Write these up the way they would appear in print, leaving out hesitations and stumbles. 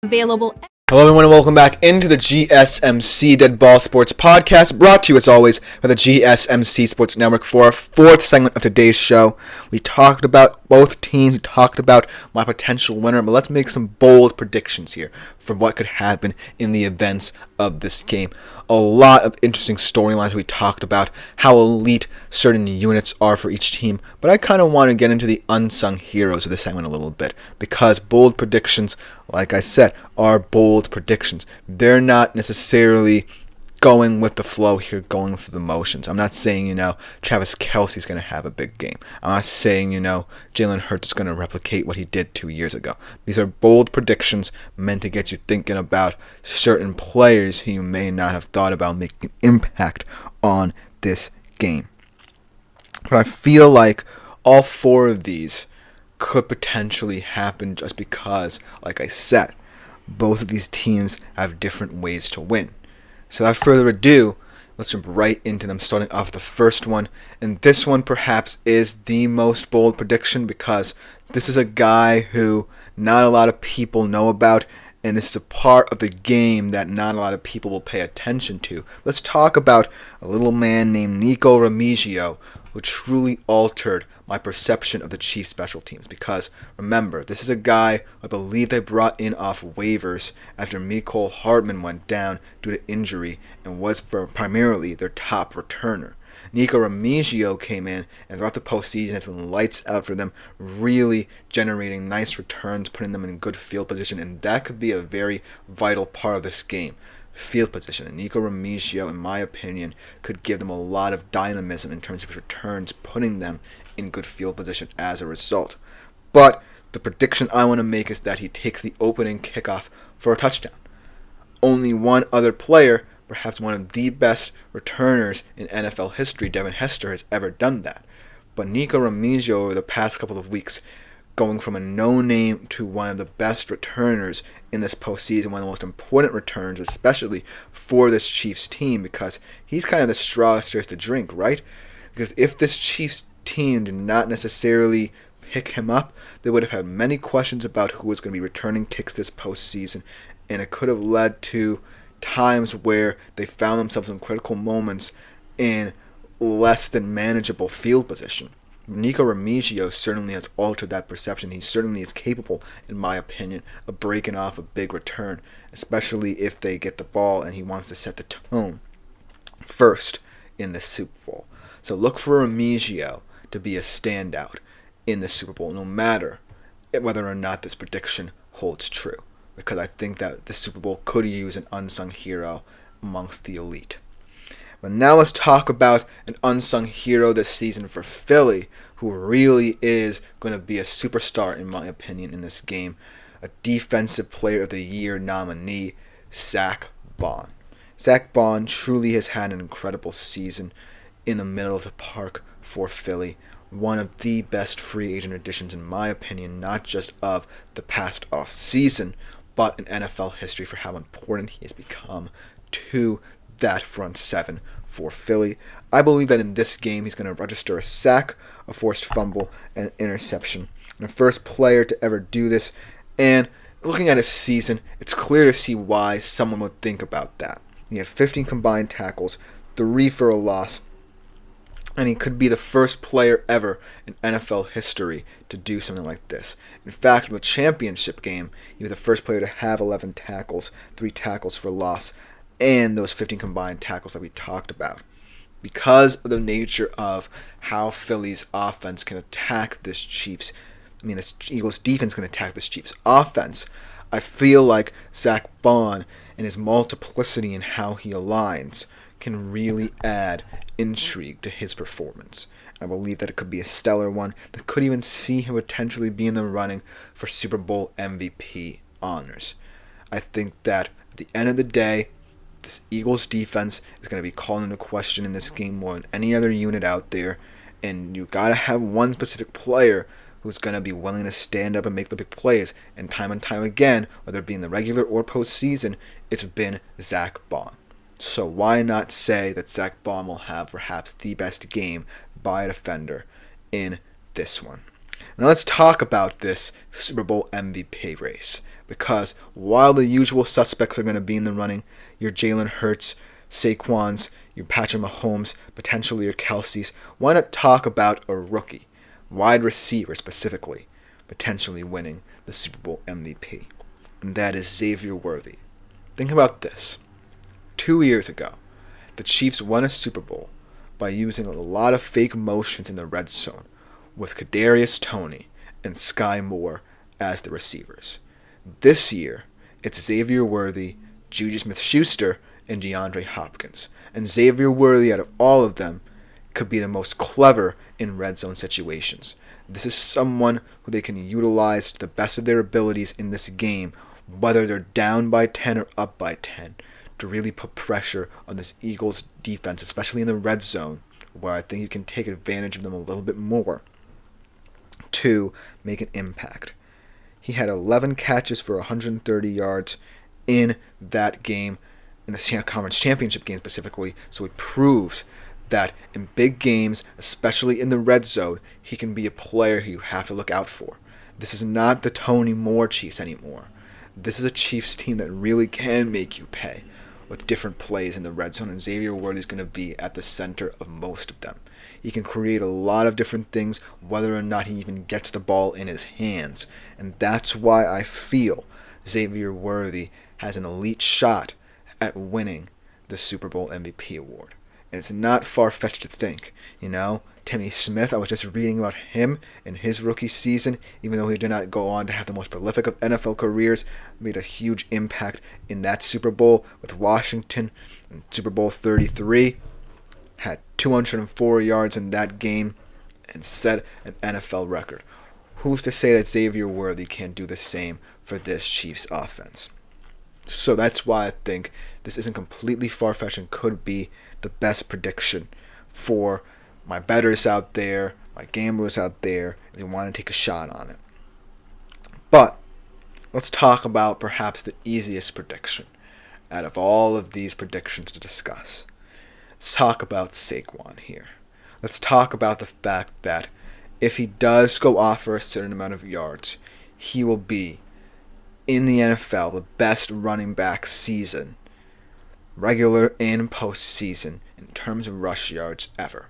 Available. Hello everyone and welcome back into the GSMC Dead Ball Sports Podcast, brought to you as always by the GSMC Sports Network for our fourth segment of today's show. We talked about both teams, we talked about my potential winner, but let's make some bold predictions here for what could happen in the events of this game. A lot of interesting storylines. We talked about how elite certain units are for each team, but I kind of want to get into the unsung heroes of this segment a little bit, because bold predictions, like I said, are bold predictions. They're not necessarily going with the flow here, going through the motions. I'm not saying, Travis Kelce's going to have a big game. I'm not saying, Jalen Hurts is going to replicate what he did 2 years ago. These are bold predictions meant to get you thinking about certain players who you may not have thought about making an impact on this game. But I feel like all four of these could potentially happen just because, like I said, both of these teams have different ways to win. So without further ado, let's jump right into them, starting off with the first one. And this one perhaps is the most bold prediction because this is a guy who not a lot of people know about, and this is a part of the game that not a lot of people will pay attention to. Let's talk about a little man named Nico Remigio, who truly altered my perception of the Chiefs special teams. Because remember, this is a guy I believe they brought in off waivers after Mecole Hardman went down due to injury and was primarily their top returner. Nico Remigio came in, and throughout the postseason has been lights out for them, really generating nice returns, putting them in good field position, and that could be a very vital part of this game. Field position. And Nico Remigio, in my opinion, could give them a lot of dynamism in terms of returns, putting them in good field position as a result. But the prediction I want to make is that he takes the opening kickoff for a touchdown. Only one other player, perhaps one of the best returners in NFL history, Devin Hester, has ever done that. But Nico Remigio, over the past couple of weeks, going from a no-name to one of the best returners in this postseason, one of the most important returns, especially for this Chiefs team, because he's kind of the straw that stirs the drink, right? Because if this Chiefs team did not necessarily pick him up, they would have had many questions about who was going to be returning kicks this postseason, and it could have led to times where they found themselves in critical moments in less than manageable field position. Nico Remigio certainly has altered that perception. He certainly is capable, in my opinion, of breaking off a big return, especially if they get the ball and he wants to set the tone first in the Super Bowl. So look for Remigio to be a standout in the Super Bowl, no matter whether or not this prediction holds true, because I think that the Super Bowl could use an unsung hero amongst the elite. But now let's talk about an unsung hero this season for Philly, who really is going to be a superstar, in my opinion, in this game. A Defensive Player of the Year nominee, Zach Bond. Zach Bond truly has had an incredible season in the middle of the park for Philly. One of the best free agent additions, in my opinion, not just of the past off season, but in NFL history for how important he has become to that front seven for Philly. I believe that in this game he's going to register a sack, a forced fumble, and an interception. And the first player to ever do this. And looking at his season, it's clear to see why someone would think about that. He had 15 combined tackles, 3 for a loss, and he could be the first player ever in NFL history to do something like this. In fact, in the championship game, he was the first player to have 11 tackles, 3 tackles for loss, and those 15 combined tackles that we talked about. Because of the nature of how Philly's offense can attack this this Eagles defense can attack this Chiefs offense, I feel like Zach Bond and his multiplicity in how he aligns can really add intrigue to his performance. I believe that it could be a stellar one that could even see him potentially be in the running for Super Bowl MVP honors. I think that at the end of the day, this Eagles defense is going to be called into question in this game more than any other unit out there, and you got to have one specific player who's going to be willing to stand up and make the big plays. And time again, whether it be in the regular or postseason, it's been Zach Bond. So why not say that Zach Bond will have perhaps the best game by a defender in this one? Now let's talk about this Super Bowl MVP race. Because while the usual suspects are going to be in the running, your Jalen Hurts, Saquons, your Patrick Mahomes, potentially your Kelce's, why not talk about a rookie, wide receiver specifically, potentially winning the Super Bowl MVP? And that is Xavier Worthy. Think about this. 2 years ago, the Chiefs won a Super Bowl by using a lot of fake motions in the red zone with Kadarius Toney and Sky Moore as the receivers. This year, it's Xavier Worthy, Juju Smith-Schuster, and DeAndre Hopkins. And Xavier Worthy, out of all of them, could be the most clever in red zone situations. This is someone who they can utilize to the best of their abilities in this game, whether they're down by 10 or up by 10, to really put pressure on this Eagles defense, especially in the red zone, where I think you can take advantage of them a little bit more to make an impact. He had 11 catches for 130 yards in that game, in the conference championship game specifically, so it proves that in big games, especially in the red zone, he can be a player who you have to look out for. This is not the Tony Moore Chiefs anymore. This is a Chiefs team that really can make you pay with different plays in the red zone, and Xavier Worthy is going to be at the center of most of them. He can create a lot of different things, whether or not he even gets the ball in his hands, and that's why I feel Xavier Worthy has an elite shot at winning the Super Bowl MVP award. And it's not far-fetched to think, Timmy Smith, I was just reading about him in his rookie season, even though he did not go on to have the most prolific of NFL careers, made a huge impact in that Super Bowl with Washington in Super Bowl 33, had 204 yards in that game, and set an NFL record. Who's to say that Xavier Worthy can't do the same for this Chiefs offense? So that's why I think this isn't completely far-fetched and could be the best prediction for my bettors out there, my gamblers out there, if they want to take a shot on it. But let's talk about perhaps the easiest prediction out of all of these predictions to discuss. Let's talk about Saquon here. Let's talk about the fact that if he does go off for a certain amount of yards, he will be, in the NFL, the best running back season, regular and postseason, in terms of rush yards ever.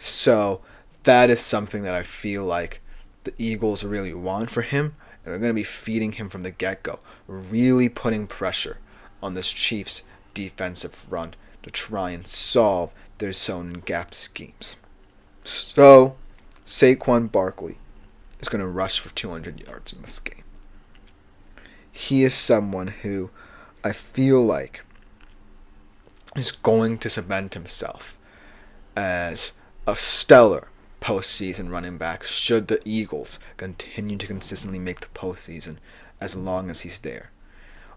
So that is something that I feel like the Eagles really want for him, and they're going to be feeding him from the get-go, really putting pressure on this Chiefs defensive front to try and solve their zone and gap schemes. So Saquon Barkley is going to rush for 200 yards in this game. He is someone who I feel like is going to cement himself as a stellar postseason running back should the Eagles continue to consistently make the postseason as long as he's there.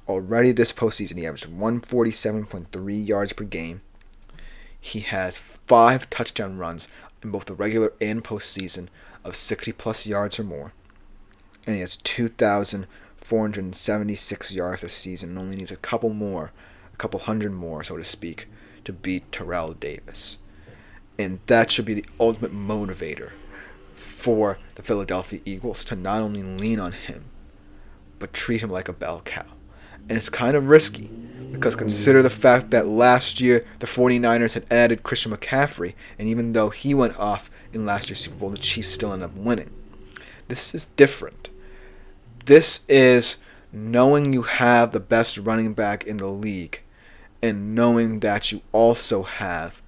Already this postseason, he averaged 147.3 yards per game. He has 5 touchdown runs in both the regular and postseason of 60-plus yards or more. And he has 2,476 yards this season and only needs a couple hundred more, so to speak, to beat Terrell Davis. And that should be the ultimate motivator for the Philadelphia Eagles to not only lean on him, but treat him like a bell cow. And it's kind of risky, because consider the fact that last year the 49ers had added Christian McCaffrey, and even though he went off in last year's Super Bowl, the Chiefs still ended up winning. This is different. This is knowing you have the best running back in the league, and knowing that you also have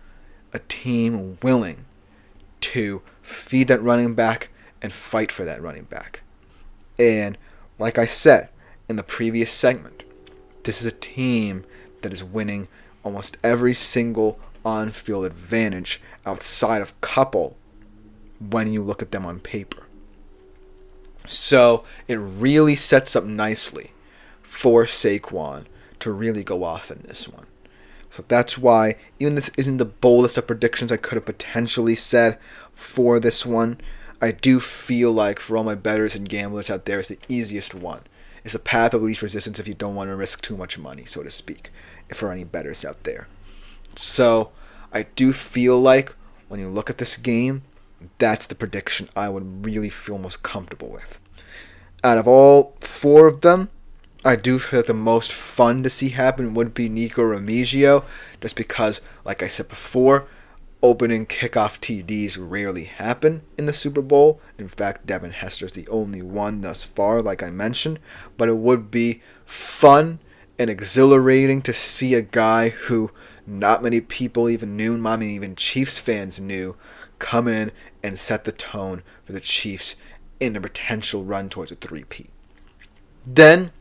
a team willing to feed that running back and fight for that running back. And like I said in the previous segment, this is a team that is winning almost every single on-field advantage outside of couple when you look at them on paper. So it really sets up nicely for Saquon to really go off in this one. So that's why, even this isn't the boldest of predictions I could have potentially said for this one, I do feel like for all my bettors and gamblers out there, it's the easiest one. It's the path of least resistance if you don't want to risk too much money, so to speak, for any bettors out there. So I do feel like when you look at this game, that's the prediction I would really feel most comfortable with. Out of all 4 of them, I do feel like the most fun to see happen would be Nico Remigio, just because, like I said before, opening kickoff TDs rarely happen in the Super Bowl. In fact, Devin Hester's the only one thus far, like I mentioned. But it would be fun and exhilarating to see a guy who not many people even knew, not many even Chiefs fans knew, come in and set the tone for the Chiefs in a potential run towards a three-peat. Then,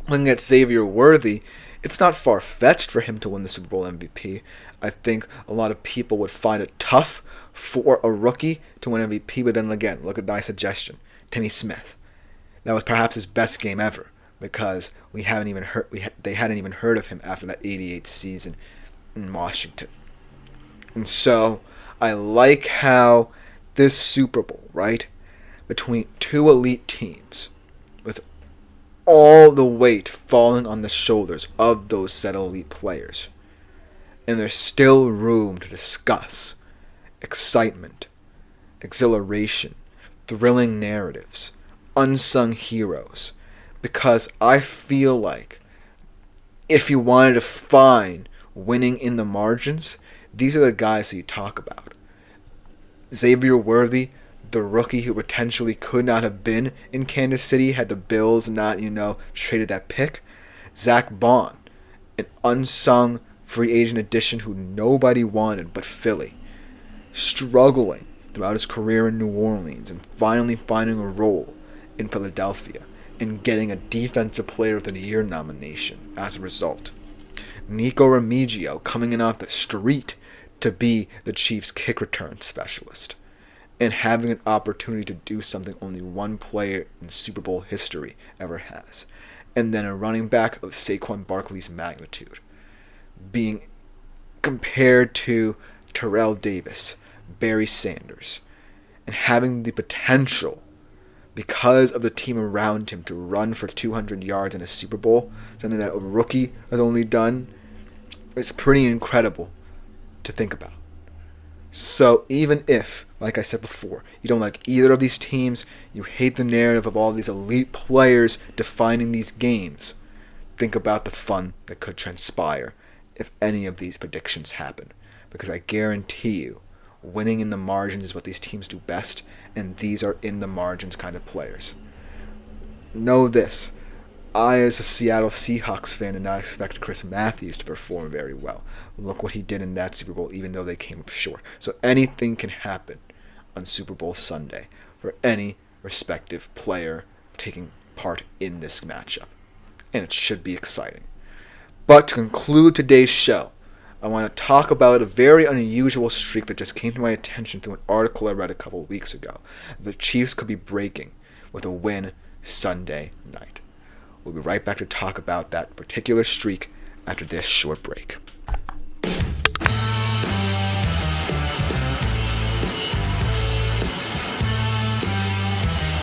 looking at Xavier Worthy, it's not far-fetched for him to win the Super Bowl MVP. I think a lot of people would find it tough for a rookie to win MVP, but then again, look at my suggestion, Timmy Smith. That was perhaps his best game ever because they hadn't even heard of him after that '88 season in Washington. And so I like how this Super Bowl, right, between two elite teams, with all the weight falling on the shoulders of those said elite players, and there's still room to discuss excitement, exhilaration, thrilling narratives, unsung heroes, because I feel like if you wanted to find winning in the margins, these are the guys that you talk about. Xavier Worthy, the rookie who potentially could not have been in Kansas City had the Bills not, traded that pick. Zach Bond, an unsung free agent addition who nobody wanted but Philly, struggling throughout his career in New Orleans and finally finding a role in Philadelphia and getting a Defensive Player of the Year nomination as a result. Nico Remigio coming in off the street to be the Chiefs' kick return specialist and having an opportunity to do something only one player in Super Bowl history ever has. And then a running back of Saquon Barkley's magnitude being compared to Terrell Davis, Barry Sanders, and having the potential, because of the team around him, to run for 200 yards in a Super Bowl, something that a rookie has only done, is pretty incredible to think about. So even if, like I said before, you don't like either of these teams, you hate the narrative of all these elite players defining these games, think about the fun that could transpire if any of these predictions happen. Because I guarantee you, winning in the margins is what these teams do best, and these are in the margins kind of players. Know this. I, as a Seattle Seahawks fan, did not expect Chris Matthews to perform very well. Look what he did in that Super Bowl, even though they came up short. So anything can happen on Super Bowl Sunday for any respective player taking part in this matchup. And it should be exciting. But to conclude today's show, I want to talk about a very unusual streak that just came to my attention through an article I read a couple of weeks ago. The Chiefs could be breaking with a win Sunday night. We'll be right back to talk about that particular streak after this short break.